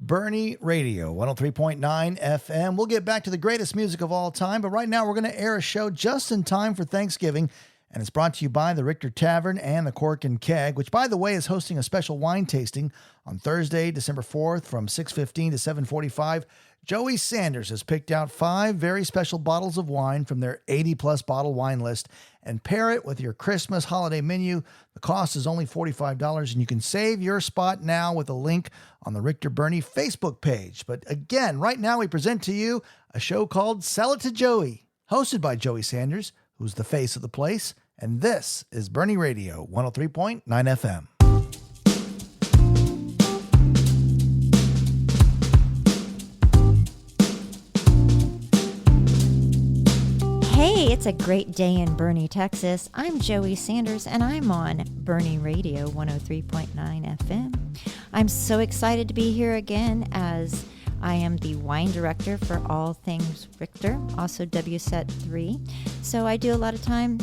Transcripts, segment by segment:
Burnie Radio, 103.9 FM. We'll get back to the greatest music of all time, but right now we're going to air a show just in time for Thanksgiving, and it's brought to you by the Richter Tavern and the Cork and Keg, which, by the way, is hosting a special wine tasting on Thursday, December 4th from 6:15 to 7:45. Joey Sanders has picked out 5 very special bottles of wine from their 80-plus bottle wine list and pair it with your Christmas holiday menu. The cost is only $45, and you can save your spot now with a link on the Richter Burnie Facebook page. But again, right now we present to you a show called Sell It to Joey, hosted by Joey Sanders, who's the face of the place, and this is Burnie Radio, 103.9 FM. Hey, it's a great day in Boerne, Texas. I'm Joey Sanders, and I'm on Burnie Radio 103.9 FM. I'm so excited to be here again as I am the wine director for all things Richter, also WSET3. So I do a lot of time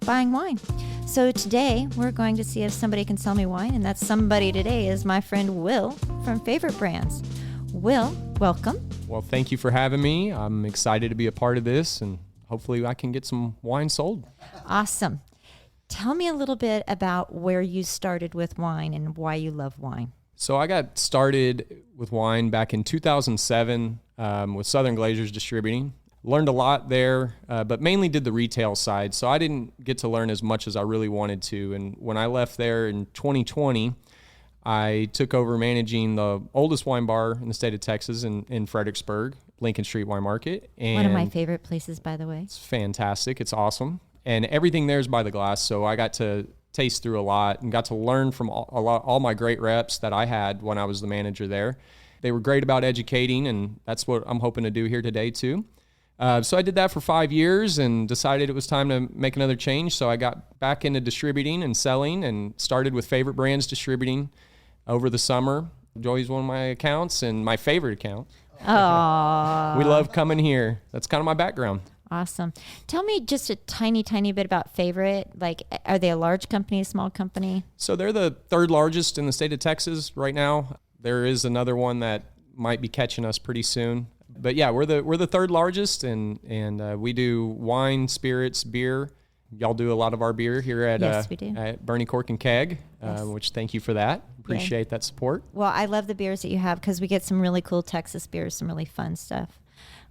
buying wine. So today we're going to see if somebody can sell me wine, and that somebody today is my friend Will from Favorite Brands. Will, welcome. Well, thank you for having me. I'm excited to be a part of this, and hopefully I can get some wine sold. Awesome. Tell me a little bit about where you started with wine and why you love wine. So I got started with wine back in 2007 with Southern Glazers Distributing. Learned a lot there, but mainly did the retail side. So I didn't get to learn as much as I really wanted to. And when I left there in 2020, I took over managing the oldest wine bar in the state of Texas in Fredericksburg, Lincoln Street Wine Market. And one of my favorite places, by the way. It's fantastic. It's awesome. And everything there is by the glass. So I got to taste through a lot and got to learn from all my great reps that I had when I was the manager there. They were great about educating, and that's what I'm hoping to do here today too. So I did that for 5 years and decided it was time to make another change. So I got back into distributing and selling and started with Favorite Brands Distributing over the summer. Joey's one of my accounts and my favorite account. Oh, we love coming here. That's kind of my background. Awesome. Tell me just a tiny bit about Favorite. Like, are they a large company, a small company? So they're the third largest in the state of Texas right now. There is another one that might be catching us pretty soon. But yeah, we're the third largest, and we do wine, spirits, beer. Y'all do a lot of our beer here at yes, we do. At Burnie Cork and Keg, yes. Which thank you for that. Appreciate that support. Well, I love the beers that you have because we get some really cool Texas beers, some really fun stuff.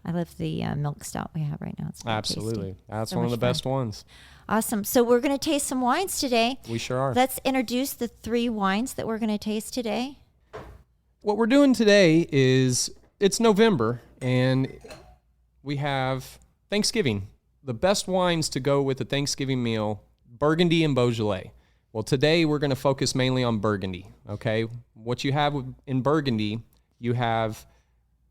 I love the milk stout we have right now. It's absolutely tasty. That's so one of the fun. best ones. Awesome. So we're going to taste some wines today. We sure are. Let's introduce the 3 wines that we're going to taste today. What we're doing today is it's November, and we have Thanksgiving. The best wines to go with a Thanksgiving meal, Burgundy and Beaujolais. Well, today we're going to focus mainly on Burgundy, okay? What you have in Burgundy, you have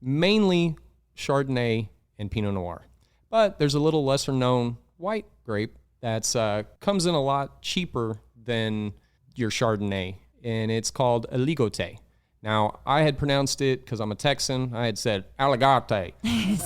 mainly Chardonnay and Pinot Noir. But there's a little lesser known white grape that's comes in a lot cheaper than your Chardonnay, and it's called Aligote. Now, I had pronounced it because I'm a Texan. I had said Aligote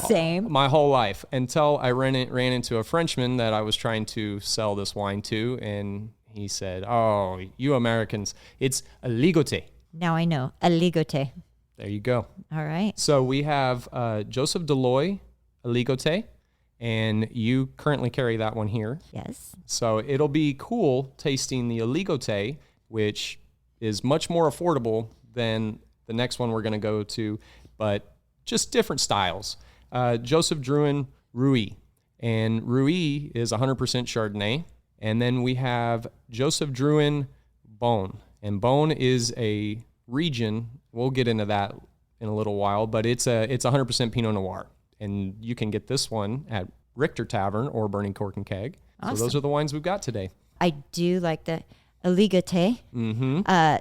Same. my whole life until I ran into a Frenchman that I was trying to sell this wine to, and he said, "Oh, you Americans, it's Aligote." Now I know. Aligote. There you go. All right. So we have Joseph Deloit Aligote, and you currently carry that one here. Yes. So it'll be cool tasting the Aligote, which is much more affordable than the next one we're going to go to, but just different styles. Joseph Gruen Ruly, and Ruly is 100% Chardonnay. And then we have Joseph Gruen Boerne, and Boerne is a region. We'll get into that in a little while, but it's 100% Pinot Noir, and you can get this one at Richter Tavern or Burnie Cork and Keg. Awesome. So those are the wines we've got today. I do like the Aligote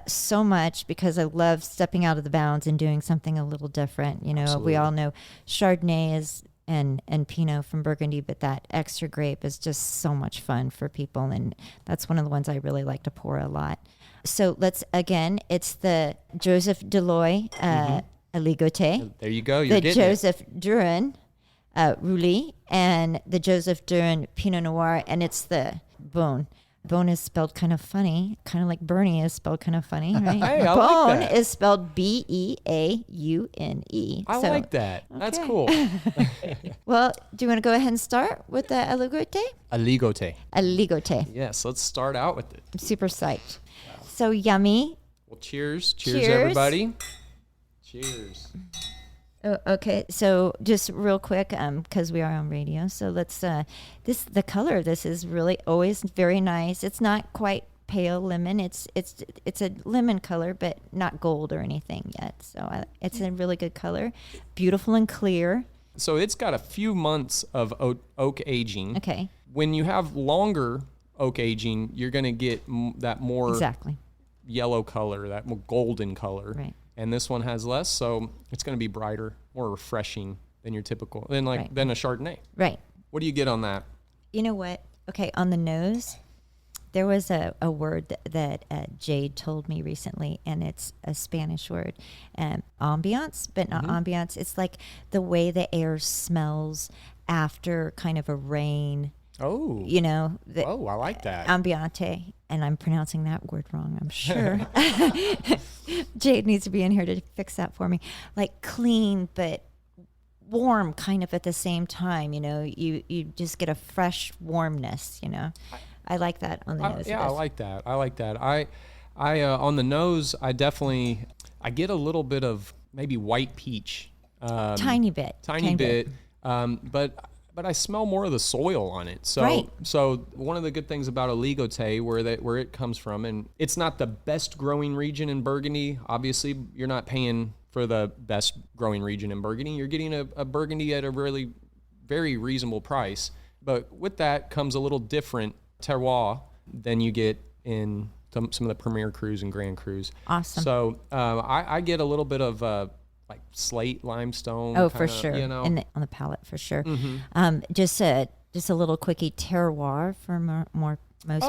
so much because I love stepping out of the bounds and doing something a little different. You know, Absolutely. We all know Chardonnay is and Pinot from Burgundy, but that extra grape is just so much fun for people, and that's one of the ones I really like to pour a lot. So it's the Joseph Deloit Aligote. There you go. You're the getting Joseph Gruen Ruly, and the Joseph Gruen Pinot Noir, and it's the Boerne. Boerne is spelled kind of funny, kind of like Bernie is spelled kind of funny, right? Hey, I Boerne like that. is spelled Beaune. I like that. That's okay. cool. Well, do you want to go ahead and start with the Aligote? Aligote. Aligote. Yes, let's start out with it. I'm super psyched. So yummy. Well, cheers. Cheers. Cheers, everybody. Cheers. Oh, okay, so just real quick, because we are on radio, so let's. The color of this is really always very nice. It's not quite pale lemon. It's a lemon color, but not gold or anything yet. So it's a really good color, beautiful and clear. So it's got a few months of oak aging. Okay, When you have longer oak aging, you're going to get that more exactly. yellow color, that more golden color. Right. And this one has less, so it's going to be brighter, more refreshing than your typical, than a Chardonnay. Right. What do you get on that? You know what? Okay, on the nose, there was a word that Jade told me recently, and it's a Spanish word, ambiance, but not ambiance. It's like the way the air smells after kind of a rain. Oh. You know. I like that. Ambiente, and I'm pronouncing that word wrong, I'm sure. Jade needs to be in here to fix that for me. Like clean, but warm kind of at the same time, you know. You just get a fresh warmness, you know. I like that on the nose. Yeah, I like that. I on the nose, I get a little bit of maybe white peach. Tiny bit. But I smell more of the soil on it. So, Right. So one of the good things about Aligote, where it comes from, and it's not the best growing region in Burgundy. Obviously, you're not paying for the best growing region in Burgundy. You're getting a Burgundy at a really very reasonable price. But with that comes a little different terroir than you get in some of the Premier Crus and Grand Crus. Awesome. So I get a little bit of like slate limestone. Oh, kinda, for sure. You know? On the palate, for sure. Just a little quickie terroir for most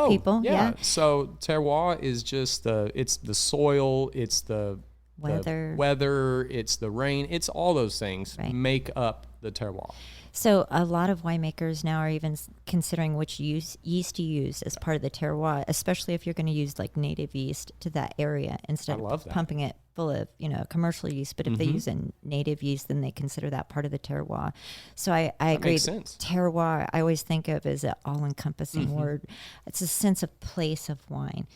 people. Yeah. So terroir is just it's the soil, it's the weather, it's the rain, it's all those things make up the terroir. So a lot of winemakers now are even considering which yeast to use as part of the terroir, especially if you're going to use like native yeast to that area instead of pumping it full of, you know, commercial yeast. But if they use a native yeast, then they consider that part of the terroir. So I agree. Makes sense. Terroir, I always think of as an all-encompassing word. It's a sense of place of wine.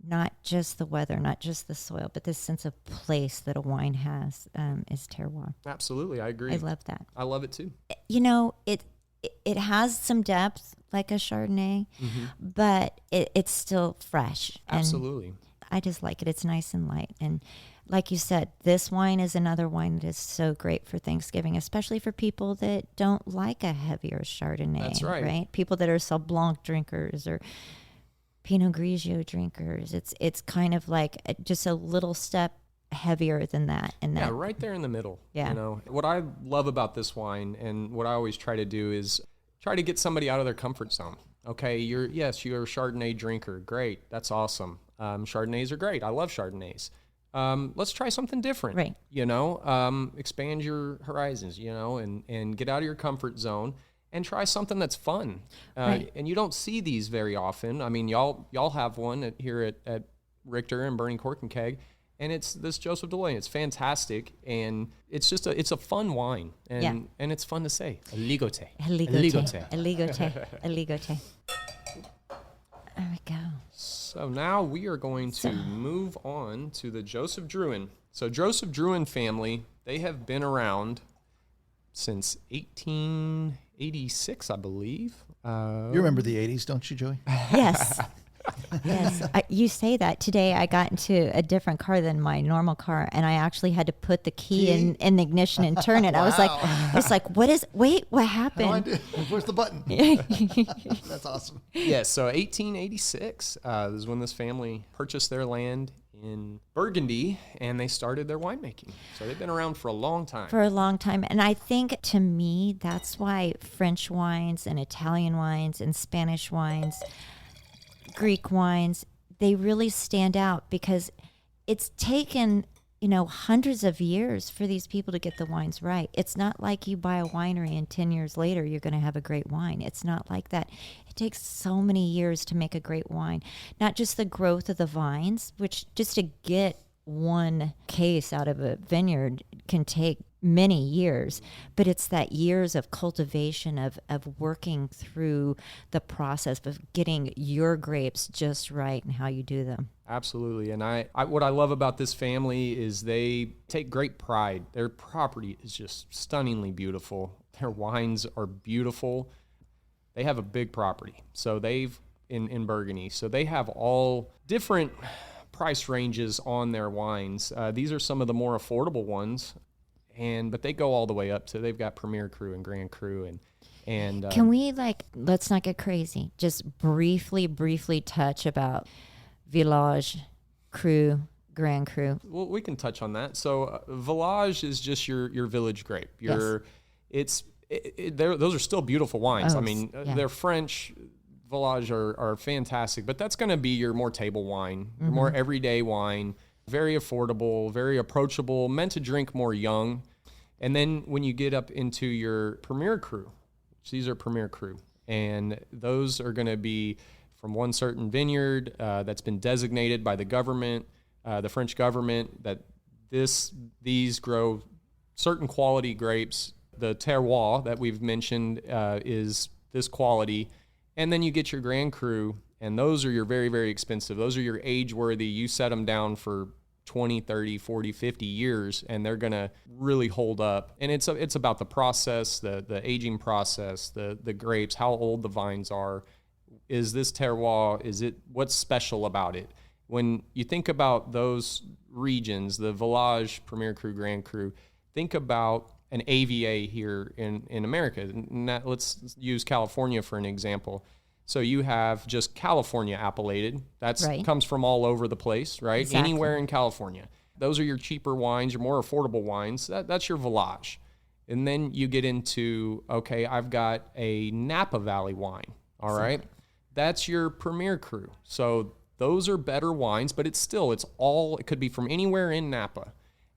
Not just the weather, not just the soil, but this sense of place that a wine has is terroir. Absolutely, I agree. I love that. I love it too. You know, it has some depth like a Chardonnay, but it's still fresh. Absolutely. And I just like it. It's nice and light. And like you said, this wine is another wine that is so great for Thanksgiving, especially for people that don't like a heavier Chardonnay. That's right. People that are Sauv Blanc drinkers or Pinot Grigio drinkers. It's kind of like just a little step heavier than that. And that, right there in the middle. Yeah. You know, what I love about this wine and what I always try to do is try to get somebody out of their comfort zone. Okay, you're a Chardonnay drinker. Great. That's awesome. Chardonnays are great. I love Chardonnays. Let's try something different. Right. You know, expand your horizons, you know, and get out of your comfort zone. And try something that's fun. And you don't see these very often. I mean, y'all have one here at Richter and Burning Cork and Keg, and it's this Joseph Deloit. It's fantastic, and it's just a fun wine, and it's fun to say. Aligote. There we go. So now we are going to move on to the Joseph Gruen. So Joseph Gruen family, they have been around since 1886, I believe. You remember the 80s, don't you, Joey? Yes. Yes. You say that. Today I got into a different car than my normal car, and I actually had to put the key in the ignition and turn it. Wow. I was like, what happened? Where's the button? That's awesome. Yeah, so 1886 is when this family purchased their land in Burgundy, and they started their winemaking. So they've been around for a long time. And I think, to me, that's why French wines and Italian wines and Spanish wines, Greek wines, they really stand out, because it's taken hundreds of years for these people to get the wines right. It's not like you buy a winery and 10 years later you're going to have a great wine. It's not like that. It takes so many years to make a great wine. Not just the growth of the vines, which just to get one case out of a vineyard can take many years, but it's that years of cultivation, of working through the process of getting your grapes just right and how you do them. Absolutely. And I what I love about this family is they take great pride. Their property is just stunningly beautiful. Their wines are beautiful. They have a big property. So they've in Burgundy. So they have all different price ranges on their wines. These are some of the more affordable ones. But they go all the way up to, they've got Premier Cru and Grand Cru and can we let's not get crazy. Just briefly touch about Village, Cru, Grand Cru. Well, we can touch on that. So Village is just your village grape. Those are still beautiful wines. They're French. Village are fantastic, but that's going to be your more table wine, your more everyday wine, very affordable, very approachable, meant to drink more young. And then when you get up into your Premier Cru, these are Premier Cru, and those are going to be from one certain vineyard that's been designated by the government, the French government, that these grow certain quality grapes. The Terroir that we've mentioned is this quality. And then you get your Grand Cru, and those are your very, very expensive. Those are your age-worthy. You set them down for 20, 30, 40, 50 years, and they're going to really hold up. And it's about the process, the aging process, the grapes, how old the vines are. Is this terroir, what's special about it? When you think about those regions, the Village, Premier Cru, Grand Cru, think about an AVA here in America. Let's use California for an example. So you have just California appellated. That comes from all over the place, right? Exactly. Anywhere in California. Those are your cheaper wines, your more affordable wines. That's your Village. And then you get into, okay, I've got a Napa Valley wine, all right? That's your Premier Cru. So those are better wines, but it could be from anywhere in Napa.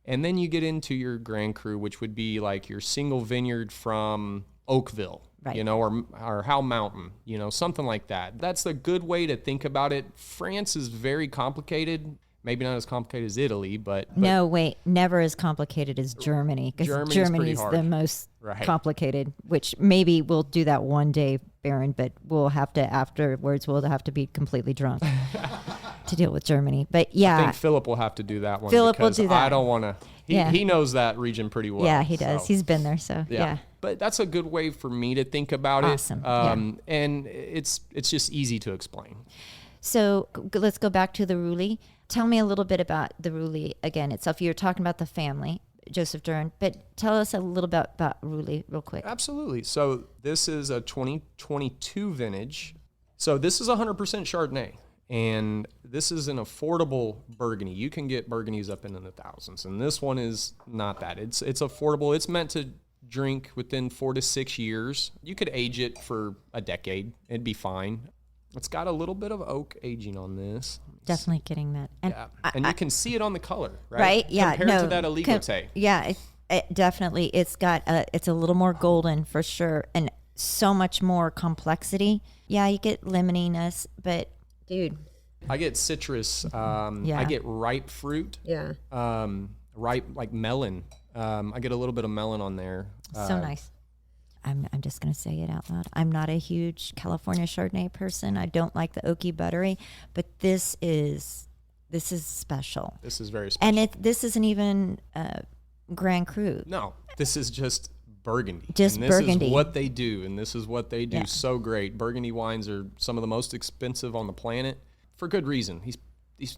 And then you get into your Grand Cru, which would be like your single vineyard from Oakville, or Howell Mountain, something like that. That's a good way to think about it. France is very complicated. Maybe not as complicated as Italy, but no, wait, never as complicated as Germany, because Germany is the most complicated. Which maybe we'll do that one day, Baron, but afterwards we'll have to be completely drunk to deal with Germany. But yeah, I think Philip will have to do that one. Philip will do that. I don't want to. He knows that region pretty well. Yeah, he does. So. He's been there, so yeah. But that's a good way for me to think about it. Awesome. And it's just easy to explain. So let's go back to the Ruly. Tell me a little bit about the Ruly again itself. You're talking about the family, Joseph Duran, but tell us a little bit about Ruly real quick. Absolutely. So this is a 2022 vintage. So this is 100% Chardonnay. And this is an affordable Burgundy. You can get Burgundies up into the thousands. And this one is not that. It's affordable. It's meant to drink within 4 to 6 years. You could age it for a decade. It'd be fine. It's got a little bit of oak aging on this. Definitely getting that. And and you can see it on the color, right? Right, yeah. Compared to that Aligote. It definitely. It's a little more golden for sure, and so much more complexity. Yeah, you get lemoniness, but dude. I get citrus. I get ripe fruit. Yeah. Ripe, like melon. I get a little bit of melon on there. So nice. I'm just going to say it out loud. I'm not a huge California Chardonnay person. I don't like the oaky buttery, but this is special. This is very special. And this isn't even Grand Cru. No, this is just Burgundy. Just and this Burgundy. is what they do, and this is what they do so great. Burgundy wines are some of the most expensive on the planet for good reason.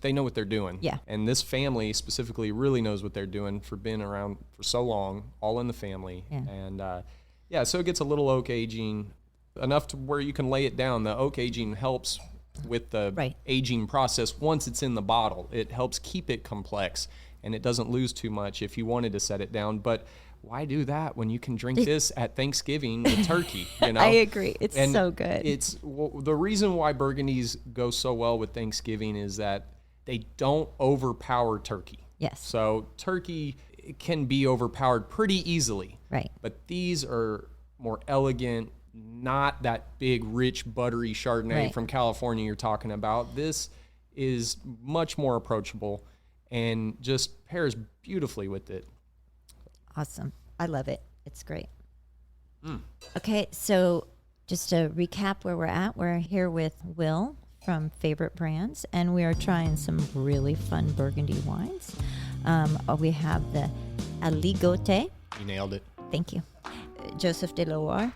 They know what they're doing. Yeah. And this family specifically really knows what they're doing for being around for so long, all in the family. Yeah. And so it gets a little oak aging, enough to where you can lay it down. The oak aging helps with the aging process. Once it's in the bottle, it helps keep it complex, and it doesn't lose too much if you wanted to set it down. But why do that when you can drink this at Thanksgiving with turkey? I agree. It's so good. The reason why Burgundies go so well with Thanksgiving is that they don't overpower turkey. Yes. So turkey can be overpowered pretty easily. Right. But these are more elegant, not that big, rich, buttery Chardonnay from California you're talking about. This is much more approachable and just pairs beautifully with it. Awesome. I love it. It's great. Okay, so just to recap where we're at, we're here with Will from Favorite Brands, and we are trying some really fun Burgundy wines. We have the Aligote. You nailed it. Thank you. Joseph Deloit.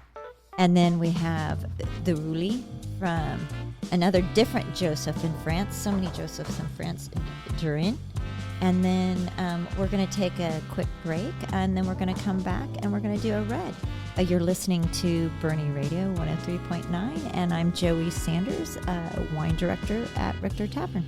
And then we have the Ruly from another different Joseph in France. So many Josephs in France. Gruen. And then we're going to take a quick break, and then we're going to come back, and we're going to do a red. You're listening to Boerne Radio 103.9, and I'm Joey Sanders, wine director at Richter Tavern.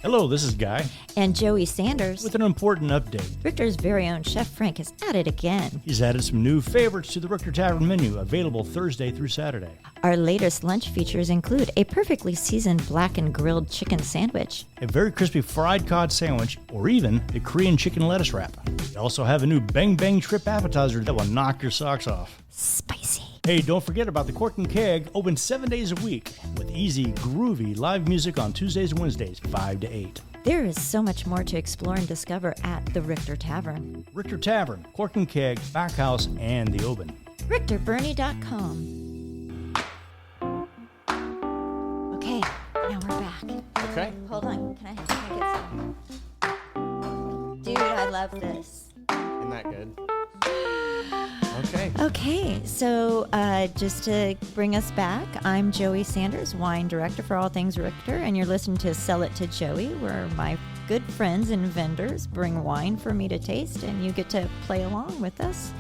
Hello, this is Guy And Joey Sanders. with an important update. Richter's very own Chef Frank is at it again. He's added some new favorites to the Richter Tavern menu, available Thursday through Saturday. Our latest lunch features include a perfectly seasoned blackened grilled chicken sandwich, A very crispy fried cod sandwich, or even a Korean chicken lettuce wrap. We also have a new Bang Bang Trip appetizer that will knock your socks off. spicy. Hey, don't forget about the Cork and Keg, open 7 days a week, with easy, groovy live music on Tuesdays and Wednesdays, 5 to 8. There is so much more to explore and discover at the Richter Tavern. Richter Tavern, Cork and Keg, Backhouse, and the Oban. RichterBurnie.com. Okay, now we're back. Okay. Hold on, can I get some? Dude, I love this. Isn't that good? Okay. Okay, so just to bring us back, I'm Joey Sanders, wine director for all things Richter, and you're listening to Sell It to Joey, where my good friends and vendors bring wine for me to taste, and you get to play along with us.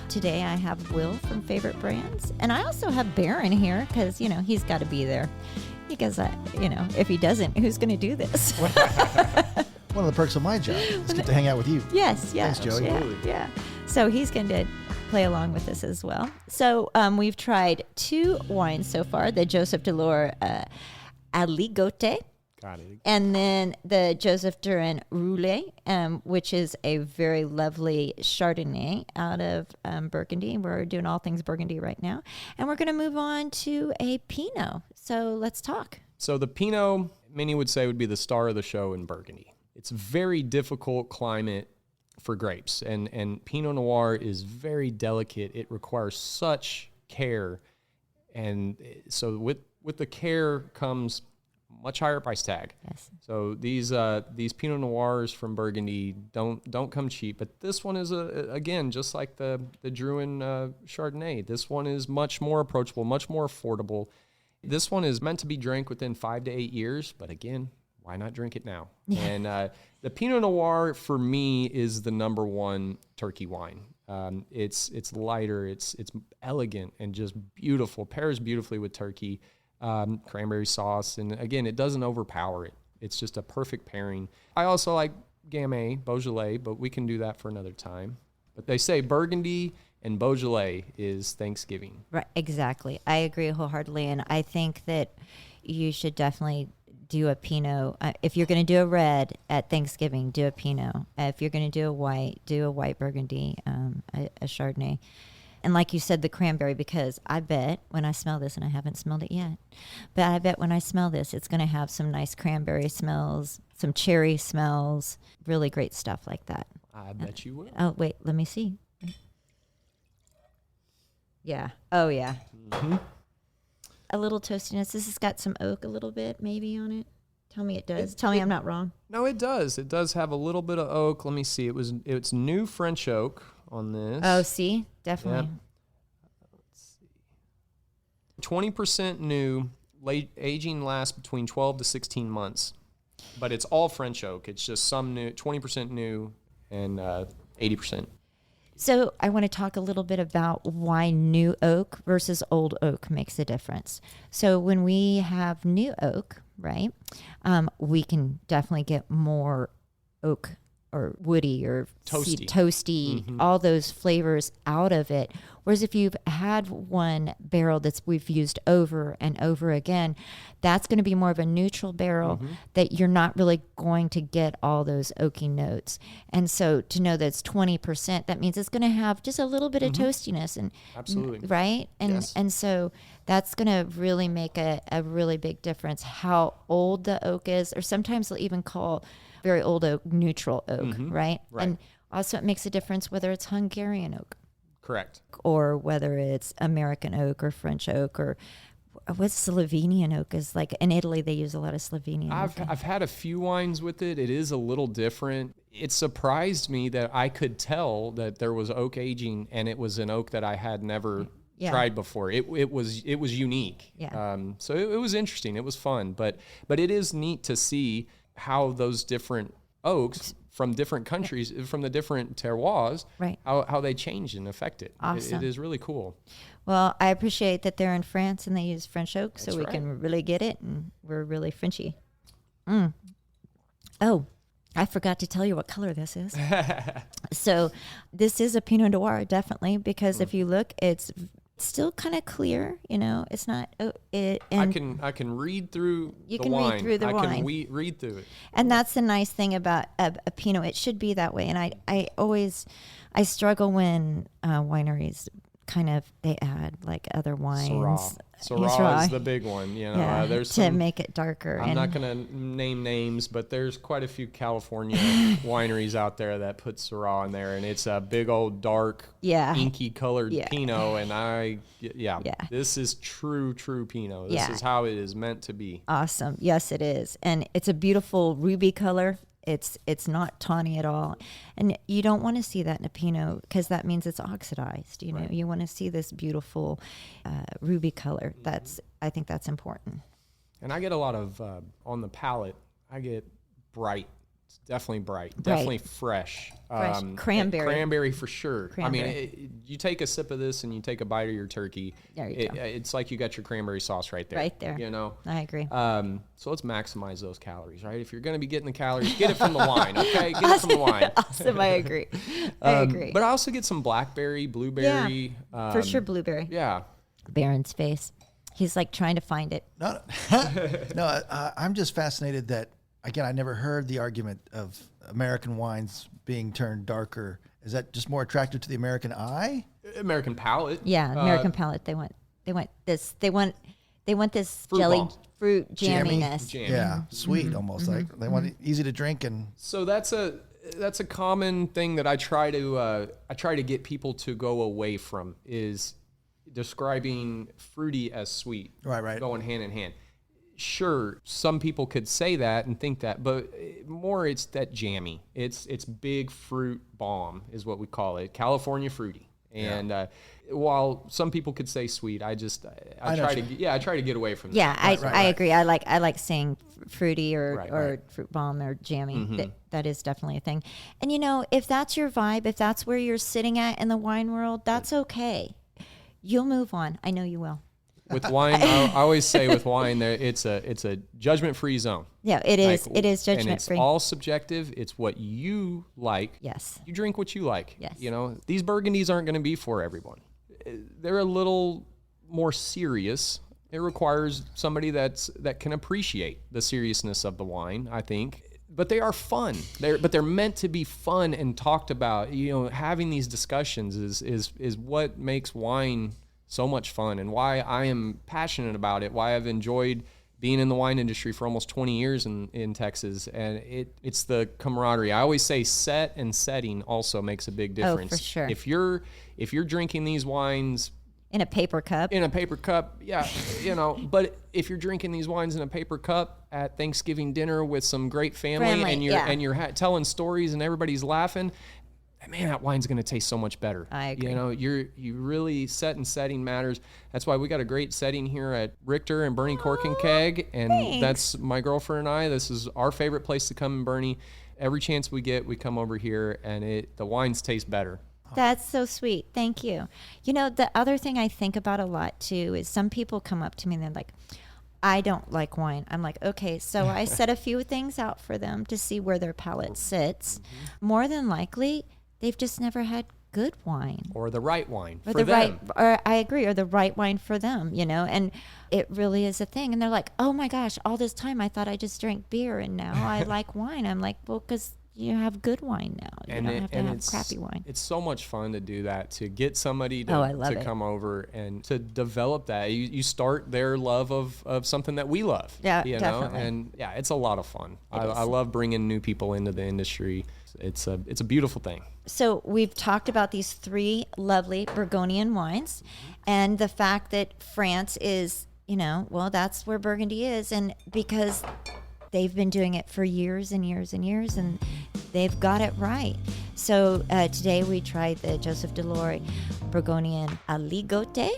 Today I have Will from Favorite Brands, and I also have Boerne here because, you know, he's got to be there. Because, you know, if he doesn't, who's going to do this? One of the perks of my job is get to hang out with you. Yes, Thanks, Joey. Yeah. So he's going to play along with us as well. So we've tried 2 wines so far, the Joseph Deloit Aligote, Got it. and then the Joseph Duran Ruly, which is a very lovely Chardonnay out of Burgundy. We're doing all things Burgundy right now. And we're going to move on to a Pinot. So let's talk. So the Pinot, many would say, would be the star of the show in Burgundy. It's a very difficult climate for grapes, and Pinot Noir is very delicate. It requires such care, and so with the care comes much higher price tag. Yes. So these Pinot Noirs from Burgundy don't come cheap, but this one is again just like the Gruen Chardonnay. This one is much more approachable, much more affordable. This one is meant to be drank within 5 to 8 years, but again, why not drink it now? Yeah. And the Pinot Noir for me is the number one turkey wine. It's lighter, it's elegant and just beautiful. Pairs beautifully with turkey, cranberry sauce, and again, it doesn't overpower it. It's just a perfect pairing. I also like Gamay, Beaujolais, but we can do that for another time. But they say Burgundy and Beaujolais is Thanksgiving. Right, exactly. I agree wholeheartedly, and I think that you should definitely do a Pinot. If you're going to do a red at Thanksgiving, do a Pinot. If you're going to do a white Burgundy, a Chardonnay. And like you said, the cranberry, because I bet when I smell this, and I haven't smelled it yet, but I bet when I smell this, it's going to have some nice cranberry smells, some cherry smells, really great stuff like that. I bet you will. Oh, wait, let me see. Yeah. Oh, yeah. Mm-hmm. A little toastiness. This has got some oak a little bit maybe on it. Tell me it does. Tell me I'm not wrong. No, it does. It does have a little bit of oak. Let me see. It's new French oak on this. Oh, see? Definitely. Yep. Let's see. 20% new. Aging lasts between 12 to 16 months. But it's all French oak. It's just some new, 20% new and 80%. So I want to talk a little bit about why new oak versus old oak makes a difference. So when we have new oak, right, we can definitely get more oak or woody or Toasty. toasty, all those flavors out of it. Whereas if you've had one barrel we've used over and over again, that's going to be more of a neutral barrel that you're not really going to get all those oaky notes. And so to know that it's 20%, that means it's going to have just a little bit of toastiness, and Absolutely. right? And Yes. and so that's going to really make a really big difference how old the oak is, or sometimes they'll even call very old oak neutral oak, right? Right. And also it makes a difference whether it's Hungarian oak Correct. or whether it's American oak or French oak, or what's Slovenian oak is like. In Italy, they use a lot of Slovenian oak. I've had a few wines with it. It is a little different. It surprised me that I could tell that there was oak aging, and it was an oak that I had never tried before. It was unique. Yeah. So it was interesting. It was fun, but it is neat to see how those different oaks from different countries, from the different terroirs, Right. how they change and affect it. Awesome. It is really cool. Well, I appreciate that they're in France and they use French oak, so That's we right. can really get it, and we're really Frenchy. Oh, I forgot to tell you what color this is. So this is a Pinot Noir, definitely, because if you look, it's still kind of clear. It's not. I can read through You the can read wine. through the I wine. can read through it. And that's the nice thing about a Pinot. It should be that way. And I struggle when wineries they add like other wines. Syrah is the big one. There's to some, make it darker. I'm not going to name names, but there's quite a few California wineries out there that put Syrah in there, and it's a big old dark, inky colored Pinot. And this is true Pinot. This is how it is meant to be. Awesome. Yes, it is. And it's a beautiful ruby color. It's not tawny at all. And you don't want to see that in a Pinot because that means it's oxidized. Right. You want to see this beautiful ruby color. I think that's important. And I get a lot of, on the palate, I get bright. It's definitely bright. Definitely fresh. Cranberry. Cranberry for sure. Cranberry. I mean, you take a sip of this and you take a bite of your turkey. There you go. It's like you got your cranberry sauce right there. Right there. I agree. So let's maximize those calories, right? If you're going to be getting the calories, get it from the wine, okay? Get it from the wine. Awesome. I agree. I agree. But I also get some blackberry, blueberry. For sure, blueberry. Yeah. Baron's face. He's like trying to find it. No, I'm just fascinated that, again, I never heard the argument of American wines being turned darker. Is that just more attractive to the American eye? American palate. Yeah, American palate. They want this. They want this Fruit jelly bomb. fruit Jammy. jamminess. Jammy. Yeah, sweet almost. Like they want it easy to drink and So that's a common thing that I try to get people to go away from, is describing fruity as sweet. Right. Going hand in hand. Sure, some people could say that and think that, but more it's that jammy. It's big fruit bomb is what we call it. California fruity. And while some people could say sweet, I try to get away from that. Yeah, I right. agree. I like saying fruity or Right. fruit bomb or jammy. That is definitely a thing. And if that's your vibe, if that's where you're sitting at in the wine world, that's okay. You'll move on. I know you will. With wine, I always say with wine, it's a judgment-free zone. Yeah, it is. It is judgment and it's free. all subjective. It's what you like. Yes. You drink what you like. Yes. These Burgundies aren't going to be for everyone. They're a little more serious. It requires somebody that can appreciate the seriousness of the wine, I think. But they are fun. They're meant to be fun and talked about. Having these discussions is what makes wine so much fun, and why I am passionate about it, why I've enjoyed being in the wine industry for almost 20 years in Texas. And it's the camaraderie. I always say set and setting also makes a big difference. Oh, for sure. If you're drinking these wines In a paper cup. yeah, but if you're drinking these wines in a paper cup at Thanksgiving dinner with some great family and you're telling stories and everybody's laughing, man, that wine's going to taste so much better. I agree. You really set and setting matters. That's why we got a great setting here at Richter and Bernie Cork and Keg, and thanks. that's my girlfriend and I. This is our favorite place to come in Bernie. Every chance we get, we come over here, and the wines taste better. That's so sweet. Thank you. The other thing I think about a lot too is some people come up to me and they're like, I don't like wine. I'm like, okay, so I set a few things out for them to see where their palate sits. More than likely, they've just never had good wine. Or the right wine Or for the them. right, or I agree, or the right wine for them, and it really is a thing. And they're like, oh my gosh, all this time I thought I just drank beer and now I like wine. I'm like, well, because you have good wine now. You don't have to have crappy wine. It's so much fun to do that, to get somebody I love to it. come over and to develop that. You start their love of something that we love. Yeah, you know? definitely. And yeah, it's a lot of fun. It is. I love bringing new people into the industry. It's a beautiful thing. So we've talked about these 3 lovely Burgundian wines and the fact that France is, well, that's where Burgundy is. And because they've been doing it for years and years and years, and they've got it right. So today we tried the Joseph Deloit Burgundian Aligote,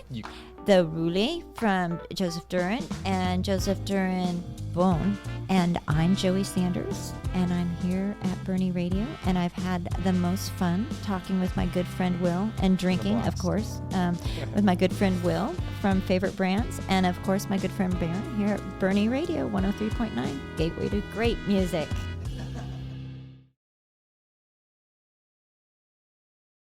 the Ruly from Joseph Duran, and Joseph Duran Boerne. And I'm Joey Sanders, and I'm here at Bernie Radio, and I've had the most fun talking with my good friend Will, and drinking, of course, with my good friend Will from Favorite Brands, and of course my good friend Baron here at Bernie Radio 103.9, gateway to great music.